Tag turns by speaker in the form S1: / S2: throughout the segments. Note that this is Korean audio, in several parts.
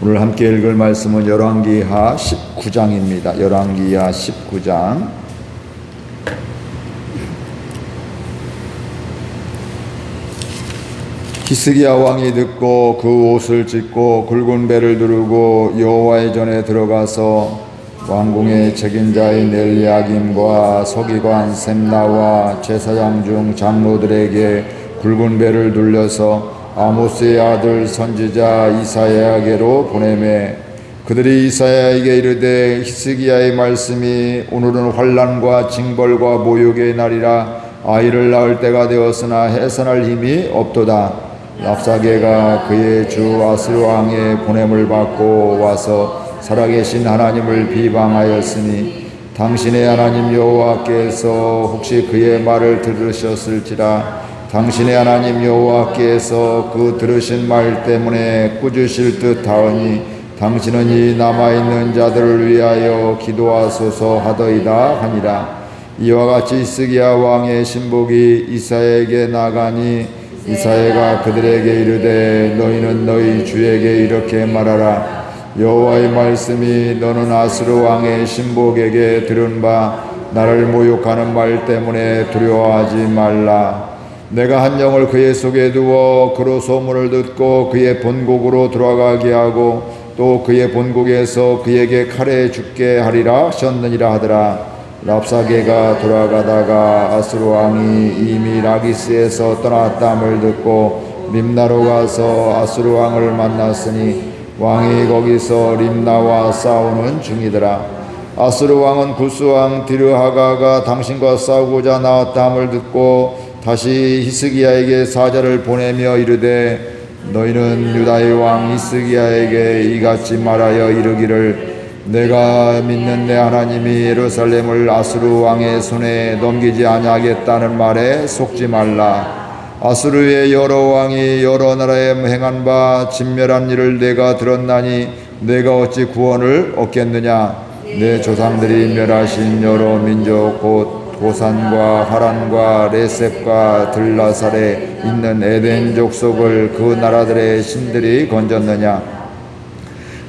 S1: 오늘 함께 읽을 말씀은 열왕기하 19장입니다. 열왕기하 19장. 히스기야 왕이 듣고 그 옷을 찢고 굵은 배를 두르고 여호와의 전에 들어가서 왕궁의 책임자인 엘리야김과 서기관 셈나와 제사장 중 장로들에게 굵은 배를 둘려서 아모스의 아들 선지자 이사야에게로 보내매 그들이 이사야에게 이르되 히스기야의 말씀이 오늘은 환난과 징벌과 모욕의 날이라 아이를 낳을 때가 되었으나 해산할 힘이 없도다. 랍사게가 그의 주 아스루 왕의 보냄을 받고 와서 살아계신 하나님을 비방하였으니 당신의 하나님 여호와께서 혹시 그의 말을 들으셨을지라. 당신의 하나님 여호와께서 그 들으신 말 때문에 꾸짖으실 듯하오니 당신은 이 남아있는 자들을 위하여 기도하소서 하더이다 하니라. 이와 같이 히스기야 왕의 신복이 이사야에게 나가니 이사야가 그들에게 이르되 너희는 너희 주에게 이렇게 말하라. 여호와의 말씀이 너는 아스루 왕의 신복에게 들은 바 나를 모욕하는 말 때문에 두려워하지 말라. 내가 한 영을 그의 속에 두어 그로 소문을 듣고 그의 본국으로 돌아가게 하고 또 그의 본국에서 그에게 칼에 죽게 하리라 하셨느니라 하더라. 랍사게가 돌아가다가 아스루 왕이 이미 라기스에서 떠났담을 듣고 림나로 가서 아스루 왕을 만났으니 왕이 거기서 림나와 싸우는 중이더라. 아스루 왕은 구스 왕 디르하가가 당신과 싸우고자 나왔담을 듣고 다시 히스기야에게 사자를 보내며 이르되 너희는 유다의 왕 히스기야에게 이같이 말하여 이르기를 내가 믿는 내 하나님이 예루살렘을 아스루 왕의 손에 넘기지 아니하겠다는 말에 속지 말라. 아스루의 여러 왕이 여러 나라에 행한 바 진멸한 일을 내가 들었나니 내가 어찌 구원을 얻겠느냐. 내 조상들이 멸하신 여러 민족 곧 고산과 하란과 레셉과 들라살에 있는 에덴 족속을 그 나라들의 신들이 건졌느냐.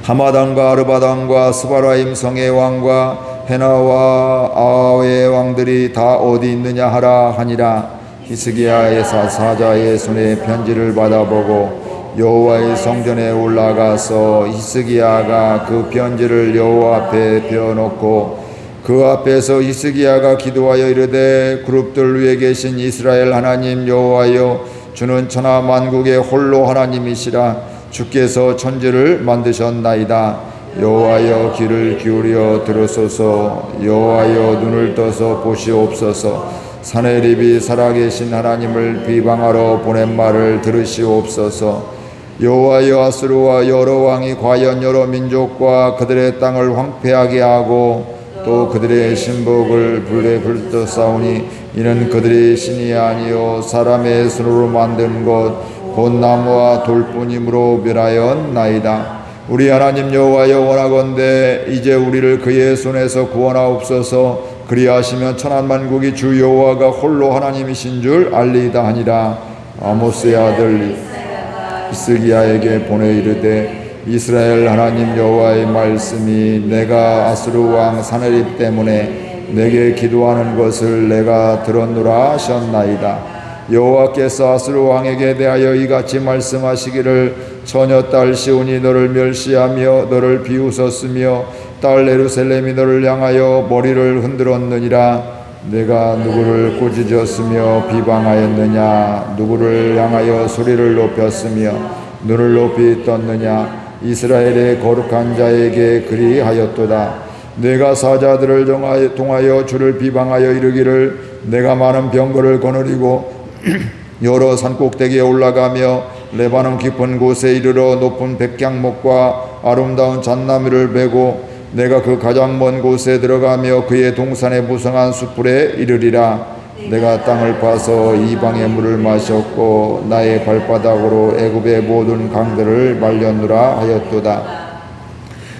S1: 하마단과 아르바단과 스바라임 성의 왕과 헤나와 아하의 왕들이 다 어디 있느냐 하라 하니라. 히스기야의 사자의 손에 편지를 받아보고 여호와의 성전에 올라가서 히스기야가 그 편지를 여호와 앞에 펴놓고 그 앞에서 히스기야가 기도하여 이르되 그룹들 위에 계신 이스라엘 하나님 여호와여 주는 천하 만국의 홀로 하나님이시라. 주께서 천지를 만드셨나이다. 여호와여 귀를 기울여 들으소서. 여호와여 눈을 떠서 보시옵소서. 사내립이 살아계신 하나님을 비방하러 보낸 말을 들으시옵소서. 여호와여 아스루와 여러 왕이 과연 여러 민족과 그들의 땅을 황폐하게 하고 또 그들의 신복을 불에 불떠 싸우니 이는 그들이 신이 아니요 사람의 손으로 만든 것 곧 나무와 돌뿐이므로 멸하였나이다. 우리 하나님 여호와여 원하건대 이제 우리를 그의 손에서 구원하옵소서. 그리하시면 천하만국이 주 여호와가 홀로 하나님이신 줄 알리이다 하니라. 아모스의 아들 히스기야에게 보내 이르되 이스라엘 하나님 여호와의 말씀이 내가 아스루 왕 사네립 때문에 내게 기도하는 것을 내가 들었노라 하셨나이다. 여호와께서 아스루 왕에게 대하여 이같이 말씀하시기를 처녀 딸 시온이 너를 멸시하며 너를 비웃었으며 딸 예루살렘이 너를 향하여 머리를 흔들었느니라. 내가 누구를 꾸짖었으며 비방하였느냐. 누구를 향하여 소리를 높였으며 눈을 높이 떴느냐. 이스라엘의 거룩한 자에게 그리하였도다. 내가 사자들을 통하여 주를 비방하여 이르기를 내가 많은 병거를 거느리고 여러 산꼭대기에 올라가며 레바논 깊은 곳에 이르러 높은 백향목과 아름다운 잣나무를 베고 내가 그 가장 먼 곳에 들어가며 그의 동산의 무성한 숯불에 이르리라. 내가 땅을 파서 이방의 물을 마셨고 나의 발바닥으로 애굽의 모든 강들을 말렸노라 하였도다.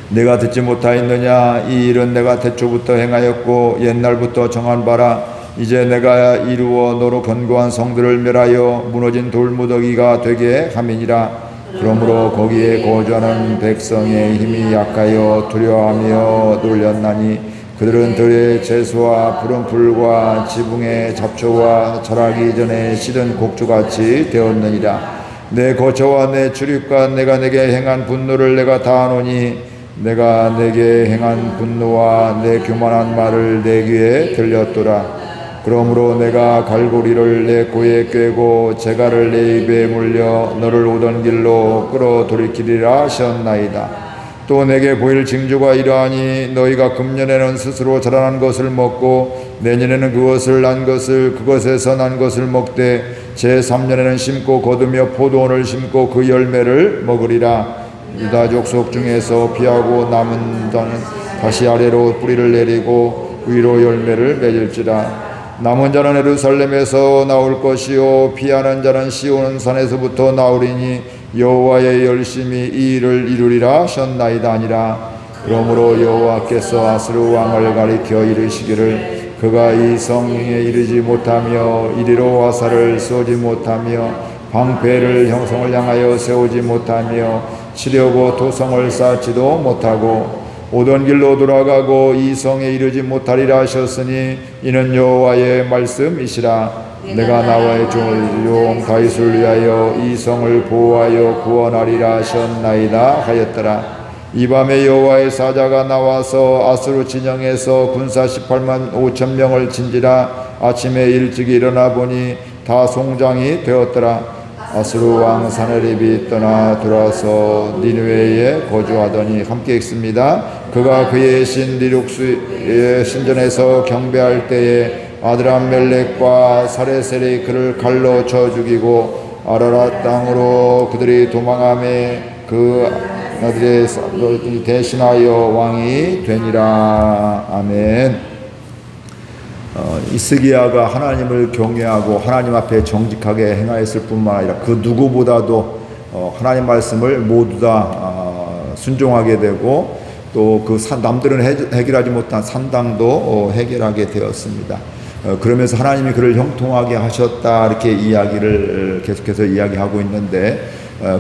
S1: 내가 듣지 못하였느냐. 이 일은 내가 태초부터 행하였고 옛날부터 정한 바라. 이제 내가 이루어 너로 견고한 성들을 멸하여 무너진 돌무더기가 되게 함이니라. 그러므로 거기에 거주하는 백성의 힘이 약하여 두려워하며 놀렸나니 그들은 들의 채소와 푸른 풀과 지붕의 잡초와 자라기 전에 시든 곡주같이 되었느니라. 내 거처와 내 출입과 내가 내게 행한 분노를 내가 다 아노니 내가 내게 행한 분노와 내 교만한 말을 내 귀에 들렸도다. 그러므로 내가 갈고리를 내 코에 꿰고 재갈을 내 입에 물려 너를 오던 길로 끌어 돌이키리라 하셨나이다. 또 내게 보일 징조가 이러하니 너희가 금년에는 스스로 자라난 것을 먹고 내년에는 그것에서 난 것을 먹되 제3년에는 심고 거두며 포도원을 심고 그 열매를 먹으리라. 유다 족속 중에서 피하고 남은 자는 다시 아래로 뿌리를 내리고 위로 열매를 맺을지라. 남은 자는 예루살렘에서 나올 것이요 피하는 자는 시온 산에서부터 나오리니 여호와의 열심히 이 일을 이루리라 하셨나이다 아니라. 그러므로 여호와께서 아스루 왕을 가리켜 이르시기를 그가 이 성에 이르지 못하며 이리로 화살을 쏘지 못하며 방패를 형성을 향하여 세우지 못하며 치려고 토성을 쌓지도 못하고 오던 길로 돌아가고 이 성에 이르지 못하리라 하셨으니 이는 여호와의 말씀이시라. 내가 나와의 종 다윗을 위하여 이 성을 보호하여 구원하리라 하셨나이다 하였더라. 이 밤에 여호와의 사자가 나와서 아수르 진영에서 군사 18만 5천 명을 친지라. 아침에 일찍 일어나 보니 다 송장이 되었더라. 아수르 왕 사네립이 떠나 들어와서 니느웨에 거주하더니 함께 읽습니다. 그가 그의 신 니룩스의 신전에서 경배할 때에 아드람멜렉과 사레셀이 그를 칼로 쳐 죽이고 아라랏 땅으로 그들이 도망하며 그 아들의 대신하여 왕이 되니라. 아멘. 히스기야가 하나님을 경외하고 하나님 앞에 정직하게 행하였을 뿐만 아니라 그 누구보다도 하나님 말씀을 모두 다 순종하게 되고 또 그 남들은 해결하지 못한 산당도 해결하게 되었습니다. 그러면서 하나님이 그를 형통하게 하셨다 이렇게 이야기를 계속해서 이야기하고 있는데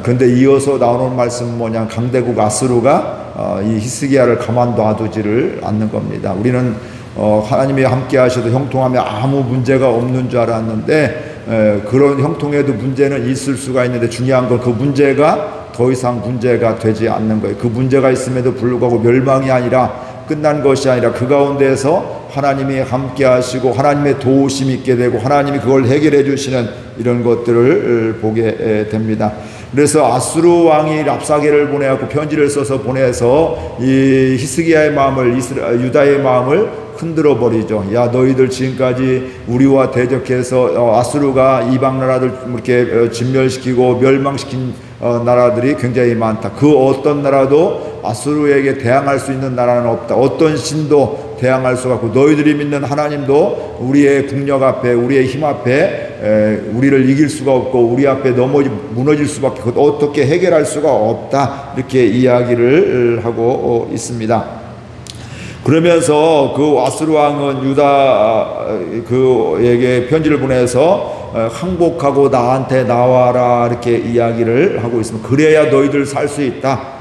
S1: 그런데 이어서 나오는 말씀은 뭐냐, 강대국 아수르가 이 히스기야를 가만둬두지를 않는 겁니다. 우리는 하나님이 함께 하셔도 형통하며 아무 문제가 없는 줄 알았는데 그런 형통에도 문제는 있을 수가 있는데 중요한 건 그 문제가 더 이상 문제가 되지 않는 거예요. 그 문제가 있음에도 불구하고 멸망이 아니라 끝난 것이 아니라 그 가운데서 하나님이 함께 하시고 하나님의 도우심이 있게 되고 하나님이 그걸 해결해 주시는 이런 것들을 보게 됩니다. 그래서 아수르 왕이 랍사게를 보내갖고 편지를 써서 보내서 이 히스기야의 마음을 유다의 마음을 흔들어 버리죠. 야, 너희들 지금까지 우리와 대적해서 아수르가 이방 나라들 이렇게 진멸시키고 멸망시킨 나라들이 굉장히 많다. 그 어떤 나라도 아수르에게 대항할 수 있는 나라는 없다. 어떤 신도 대항할 수가 없고 너희들이 믿는 하나님도 우리의 국력 앞에 우리의 힘 앞에 우리를 이길 수가 없고 우리 앞에 무너질 수밖에 어떻게 해결할 수가 없다. 이렇게 이야기를 하고 있습니다. 그러면서 그 아수르 왕은 유다 그에게 편지를 보내서 항복하고 나한테 나와라 이렇게 이야기를 하고 있습니다. 그래야 너희들 살 수 있다.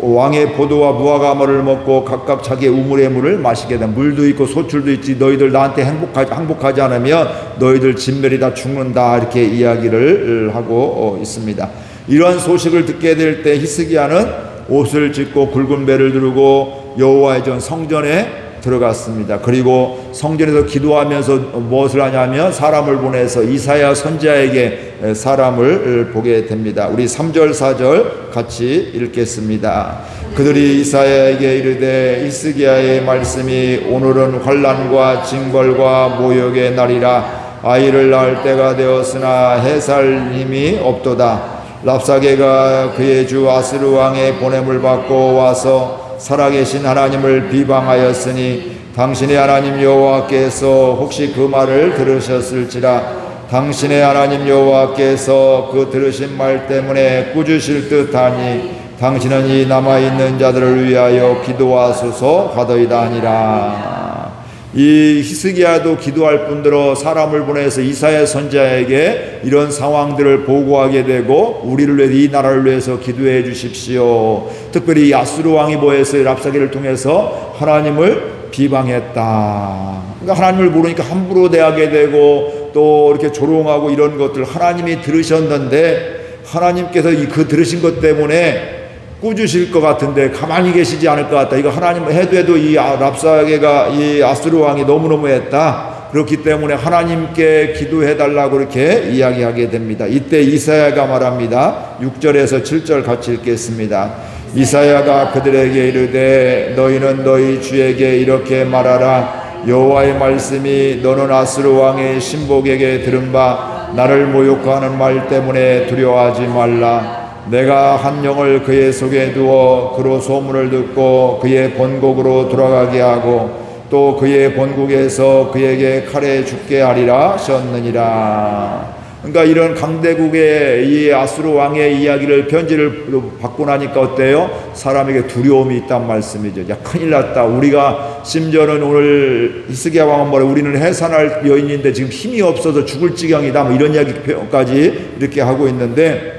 S1: 왕의 포도와 무화과물을 먹고 각각 자기의 우물의 물을 마시게 된 물도 있고 소출도 있지. 너희들 나한테 항복하지 않으면 너희들 진멸이 다 죽는다 이렇게 이야기를 하고 있습니다. 이러한 소식을 듣게 될 때 히스기야는 옷을 찢고 굵은 배를 두르고 여호와의 전 성전에 들어갔습니다. 그리고 성전에서 기도하면서 무엇을 하냐면 사람을 보내서 이사야 선지자에게 사람을 보게 됩니다. 우리 3절 4절 같이 읽겠습니다. 그들이 이사야에게 이르되 히스기야의 말씀이 오늘은 환난과 징벌과 모욕의 날이라. 아이를 낳을 때가 되었으나 해살 힘이 없도다. 랍사게가 그의 주 아수르 왕의 보냄을 받고 와서 살아계신 하나님을 비방하였으니 당신의 하나님 여호와께서 혹시 그 말을 들으셨을지라. 당신의 하나님 여호와께서 그 들으신 말 때문에 꾸짖으실 듯하니 당신은 이 남아있는 자들을 위하여 기도하소서 하더이다 하니라. 이 히스기야도 기도할 뿐더러 사람을 보내서 이사야 선지자에게 이런 상황들을 보고하게 되고 우리를 위해 이 나라를 위해서 기도해 주십시오. 특별히 아수르 왕이 뭐해서 랍사게를 통해서 하나님을 비방했다. 그러니까 하나님을 모르니까 함부로 대하게 되고 또 이렇게 조롱하고 이런 것들 하나님이 들으셨는데 하나님께서 그 들으신 것 때문에 꾸주실 것 같은데 가만히 계시지 않을 것 같다. 이거 하나님 해도 이 랍사게가 이 아수르 왕이 너무너무 했다. 그렇기 때문에 하나님께 기도해달라고 이렇게 이야기하게 됩니다. 이때 이사야가 말합니다. 6절에서 7절 같이 읽겠습니다. 이사야가 그들에게 이르되 너희는 너희 주에게 이렇게 말하라. 여호와의 말씀이 너는 아수르 왕의 신복에게 들은 바 나를 모욕하는 말 때문에 두려워하지 말라. 내가 한 영을 그의 속에 두어 그로 소문을 듣고 그의 본국으로 돌아가게 하고 또 그의 본국에서 그에게 칼에 죽게 하리라 하셨느니라. 그러니까 이런 강대국의 이 아수르 왕의 이야기를 편지를 받고 나니까 어때요? 사람에게 두려움이 있단 말씀이죠. 야, 큰일 났다. 우리가 심지어는 오늘 히스기야 왕은 뭐래? 우리는 해산할 여인인데 지금 힘이 없어서 죽을 지경이다. 뭐 이런 이야기까지 이렇게 하고 있는데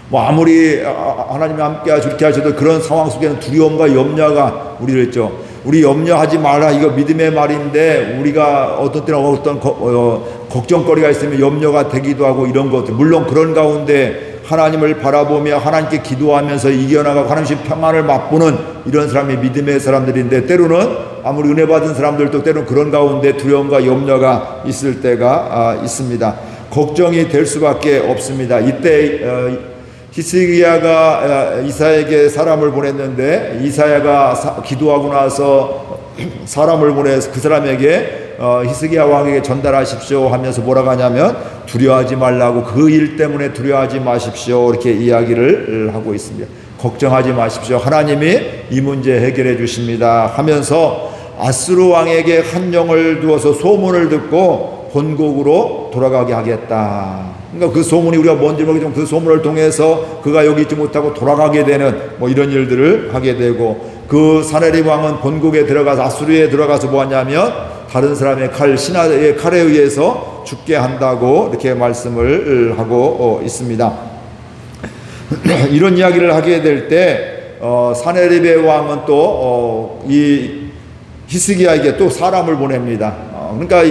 S1: 뭐 아무리 하나님이 함께 이렇게 하셔도 그런 상황 속에는 두려움과 염려가 우리를 했죠. 우리 염려하지 마라. 이거 믿음의 말인데 우리가 어떤 때는 어떤 걱정거리가 있으면 염려가 되기도 하고 이런 것들. 물론 그런 가운데 하나님을 바라보며 하나님께 기도하면서 이겨나가고 하나님의 평안을 맛보는 이런 사람이 믿음의 사람들인데 때로는 아무리 은혜 받은 사람들도 때로는 그런 가운데 두려움과 염려가 있을 때가 있습니다. 걱정이 될 수밖에 없습니다. 이때 히스기야가 이사야에게 사람을 보냈는데 이사야가 기도하고 나서 사람을 보내서 그 사람에게 히스기야 왕에게 전달하십시오 하면서 뭐라고 하냐면 두려워하지 말라고 그 일 때문에 두려워하지 마십시오 이렇게 이야기를 하고 있습니다. 걱정하지 마십시오. 하나님이 이 문제 해결해 주십니다 하면서 아수르 왕에게 한 영을 두어서 소문을 듣고 본국으로 돌아가게 하겠다. 그러니까 그 소문이 우리가 뭔지 모르겠지만 그 소문을 통해서 그가 여기 있지 못하고 돌아가게 되는 뭐 이런 일들을 하게 되고 그 사네립 왕은 본국에 들어가서 아수르에 들어가서 뭐 하냐면 다른 사람의 신하의 칼에 의해서 죽게 한다고 이렇게 말씀을 하고 있습니다. 이런 이야기를 하게 될 때 사네립의 왕은 또 이 히스기야에게 또 사람을 보냅니다. 그러니까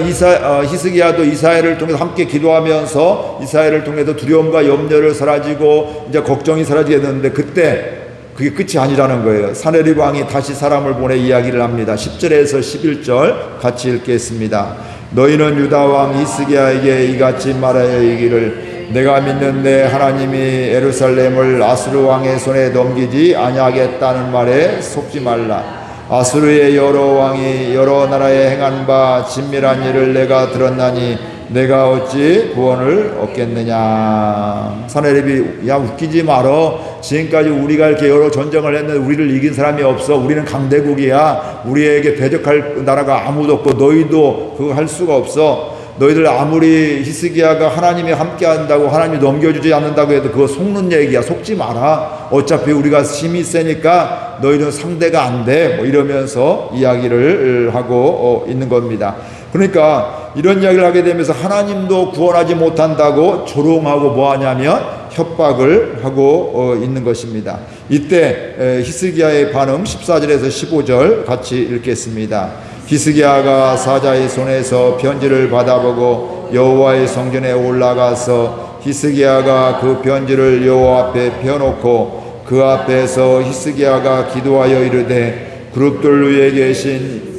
S1: 히스기야도 이사야를 통해서 함께 기도하면서 이사야를 통해서 두려움과 염려를 사라지고 이제 걱정이 사라지게 되는데 그때 그게 끝이 아니라는 거예요. 사네립 왕이 다시 사람을 보내 이야기를 합니다. 10절에서 11절 같이 읽겠습니다. 너희는 유다 왕 히스기야에게 이같이 말하여 이기를 내가 믿는 내 하나님이 예루살렘을 아수르 왕의 손에 넘기지 아니하겠다는 말에 속지 말라. 아수르의 여러 왕이 여러 나라에 행한 바 진밀한 일을 내가 들었나니 내가 어찌 구원을 얻겠느냐. 사네립이 야 웃기지 말어. 지금까지 우리가 이렇게 여러 전쟁을 했는데 우리를 이긴 사람이 없어. 우리는 강대국이야. 우리에게 대적할 나라가 아무도 없고 너희도 그거 할 수가 없어. 너희들 아무리 히스기야가 하나님이 함께 한다고 하나님이 넘겨주지 않는다고 해도 그거 속는 얘기야. 속지 마라. 어차피 우리가 힘이 세니까 너희는 상대가 안 돼. 뭐 이러면서 이야기를 하고 있는 겁니다. 그러니까 이런 이야기를 하게 되면서 하나님도 구원하지 못한다고 조롱하고 뭐 하냐면 협박을 하고 있는 것입니다. 이때 히스기야의 반응 14절에서 15절 같이 읽겠습니다. 히스기야가 사자의 손에서 편지를 받아보고 여호와의 성전에 올라가서 히스기야가 그 편지를 여호와 앞에 펴놓고 그 앞에서 히스기야가 기도하여 이르되 그룹들 위에 계신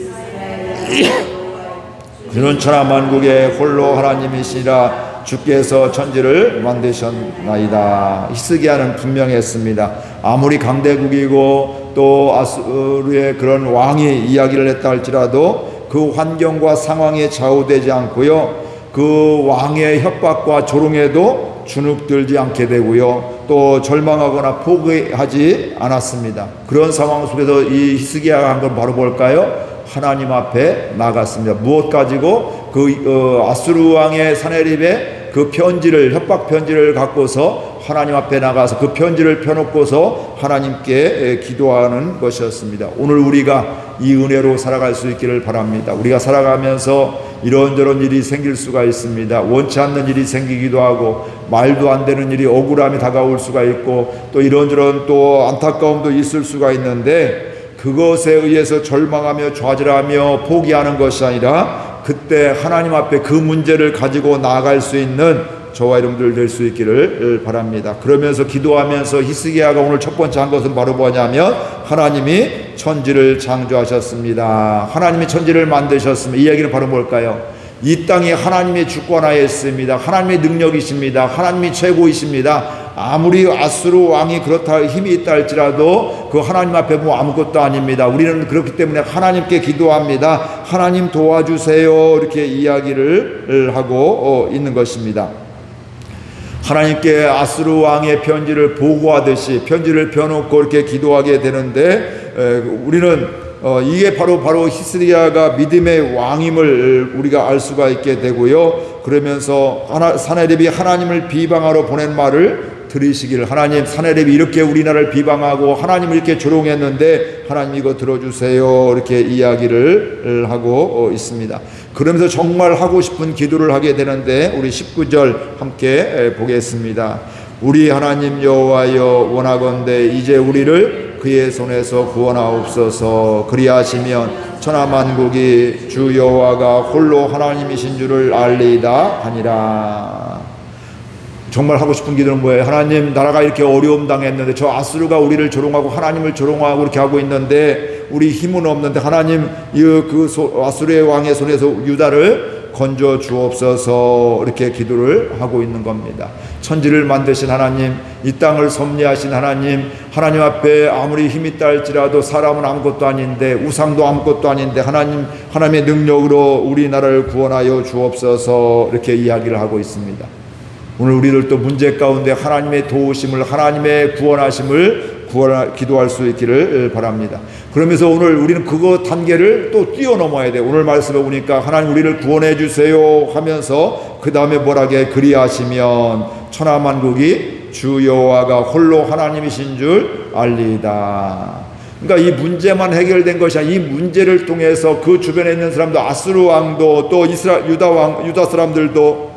S1: 그는 천하 만국의 홀로 하나님이시라 주께서 천지를 만드셨나이다. 히스기야는 분명했습니다. 아무리 강대국이고 또 아수르의 그런 왕이 이야기를 했다 할지라도 그 환경과 상황에 좌우되지 않고요. 그 왕의 협박과 조롱에도 주눅들지 않게 되고요. 또 절망하거나 포기하지 않았습니다. 그런 상황 속에서 이 히스기야가 한 건 바로 뭘까요? 하나님 앞에 나갔습니다. 무엇 가지고 그 아수르 왕의 사네립의 그 편지를 협박 편지를 갖고서 하나님 앞에 나가서 그 편지를 펴놓고서 하나님께 기도하는 것이었습니다. 오늘 우리가 이 은혜로 살아갈 수 있기를 바랍니다. 우리가 살아가면서 이런저런 일이 생길 수가 있습니다. 원치 않는 일이 생기기도 하고 말도 안 되는 일이 억울함이 다가올 수가 있고 또 이런저런 또 안타까움도 있을 수가 있는데 그것에 의해서 절망하며 좌절하며 포기하는 것이 아니라 그때 하나님 앞에 그 문제를 가지고 나아갈 수 있는 저와 여러분들 될 수 있기를 바랍니다. 그러면서 기도하면서 히스기야가 오늘 첫 번째 한 것은 바로 뭐냐면 하나님이 천지를 창조하셨습니다. 하나님이 천지를 만드셨습니다. 이 얘기는 바로 뭘까요? 이 땅이 하나님의 주권하에 있습니다. 하나님의 능력이십니다. 하나님이 최고이십니다. 아무리 아수르 왕이 그렇다 힘이 있다 할지라도 그 하나님 앞에 뭐 아무것도 아닙니다. 우리는 그렇기 때문에 하나님께 기도합니다. 하나님 도와주세요. 이렇게 이야기를 하고 있는 것입니다. 하나님께 아수르 왕의 편지를 보고하듯이 편지를 펴놓고 이렇게 기도하게 되는데 우리는 이게 바로 히스기야가 믿음의 왕임을 우리가 알 수가 있게 되고요. 그러면서 사내립이 하나님을 비방하러 보낸 말을 들으시기를 하나님 사내립이 이렇게 우리나라를 비방하고 하나님을 이렇게 조롱했는데 하나님 이거 들어주세요 이렇게 이야기를 하고 있습니다. 그러면서 정말 하고 싶은 기도를 하게 되는데 우리 19절 함께 보겠습니다. 우리 하나님 여호와여 원하건대 이제 우리를 그의 손에서 구원하옵소서. 그리하시면 천하만국이 주 여호와가 홀로 하나님이신 줄을 알리이다 하니라. 정말 하고 싶은 기도는 뭐예요? 하나님 나라가 이렇게 어려움 당했는데 저 아수르가 우리를 조롱하고 하나님을 조롱하고 이렇게 하고 있는데 우리 힘은 없는데 하나님 아수르의 왕의 손에서 유다를 건져 주옵소서 이렇게 기도를 하고 있는 겁니다. 천지를 만드신 하나님, 이 땅을 섭리하신 하나님, 하나님 앞에 아무리 힘이 있다 할지라도 사람은 아무것도 아닌데 우상도 아무것도 아닌데 하나님의 능력으로 우리나라를 구원하여 주옵소서 이렇게 이야기를 하고 있습니다. 오늘 우리들도 문제 가운데 하나님의 도우심을 하나님의 구원하심을 기도할 수 있기를 바랍니다. 그러면서 오늘 우리는 그거 단계를 또 뛰어넘어야 돼요. 오늘 말씀을 보니까 하나님 우리를 구원해 주세요 하면서 그 다음에 뭐라게 그리하시면 천하만국이 주 여호와가 홀로 하나님이신 줄 알리이다. 그러니까 이 문제만 해결된 것이 아니라 이 문제를 통해서 그 주변에 있는 사람도 아수르 왕도 또 유다 사람들도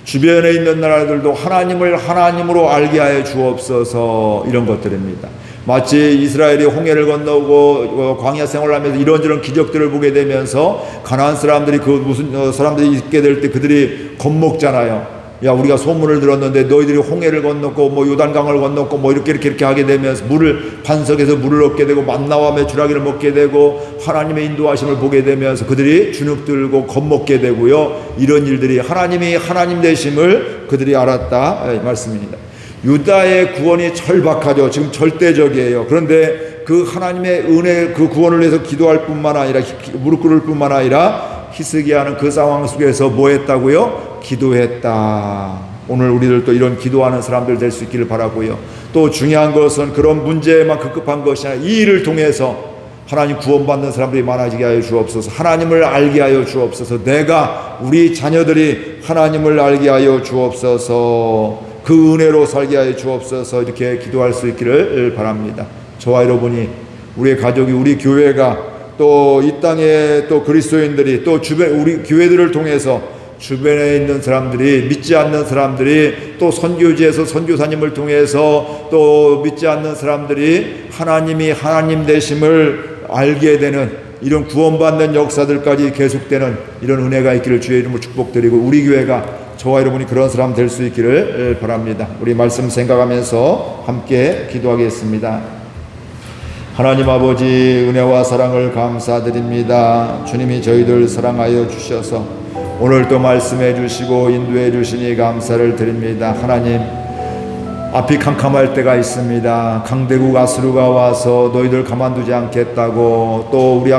S1: 주변에 있는 나라들도 하나님을 하나님으로 알게 하여 주옵소서 이런 것들입니다. 마치 이스라엘이 홍해를 건너고 광야 생활하면서 이런저런 기적들을 보게 되면서 가나안 사람들이 그 무슨 사람들이 있게 될 때 그들이 겁먹잖아요. 야 우리가 소문을 들었는데 너희들이 홍해를 건넜고 뭐 요단강을 건넜고 뭐 이렇게 하게 되면서 반석에서 물을 얻게 되고 만나와 메추라기를 먹게 되고 하나님의 인도하심을 보게 되면서 그들이 주눅 들고 겁먹게 되고요. 이런 일들이 하나님이 하나님 되심을 그들이 알았다 이 말씀입니다. 유다의 구원이 절박하죠. 지금 절대적이에요. 그런데 그 하나님의 은혜 그 구원을 위해서 기도할 뿐만 아니라 무릎 꿇을 뿐만 아니라 히스기야는 그 상황 속에서 뭐 했다고요? 기도했다. 오늘 우리들도 이런 기도하는 사람들 될 수 있기를 바라고요. 또 중요한 것은 그런 문제만 급급한 것이 아니라 이 일을 통해서 하나님 구원받는 사람들이 많아지게 하여 주옵소서. 하나님을 알게 하여 주옵소서. 우리 자녀들이 하나님을 알게 하여 주옵소서. 그 은혜로 살게 하여 주옵소서. 이렇게 기도할 수 있기를 바랍니다. 저와 여러분이 우리의 가족이 우리 교회가 또 이 땅에 또 그리스도인들이 또 우리 교회들을 통해서 주변에 있는 사람들이 믿지 않는 사람들이 또 선교지에서 선교사님을 통해서 또 믿지 않는 사람들이 하나님이 하나님 되심을 알게 되는 이런 구원받는 역사들까지 계속되는 이런 은혜가 있기를 주의 이름으로 축복드리고 우리 교회가 저와 여러분이 그런 사람 될 수 있기를 바랍니다. 우리 말씀 생각하면서 함께 기도하겠습니다. 하나님 아버지 은혜와 사랑을 감사드립니다. 주님이 저희들 사랑하여 주셔서 오늘 또 말씀해 주시고 인도해 주시니 감사를 드립니다. 하나님 앞이 캄캄할 때가 있습니다. 강대국 아수르가 와서 너희들 가만두지 않겠다고 또 우리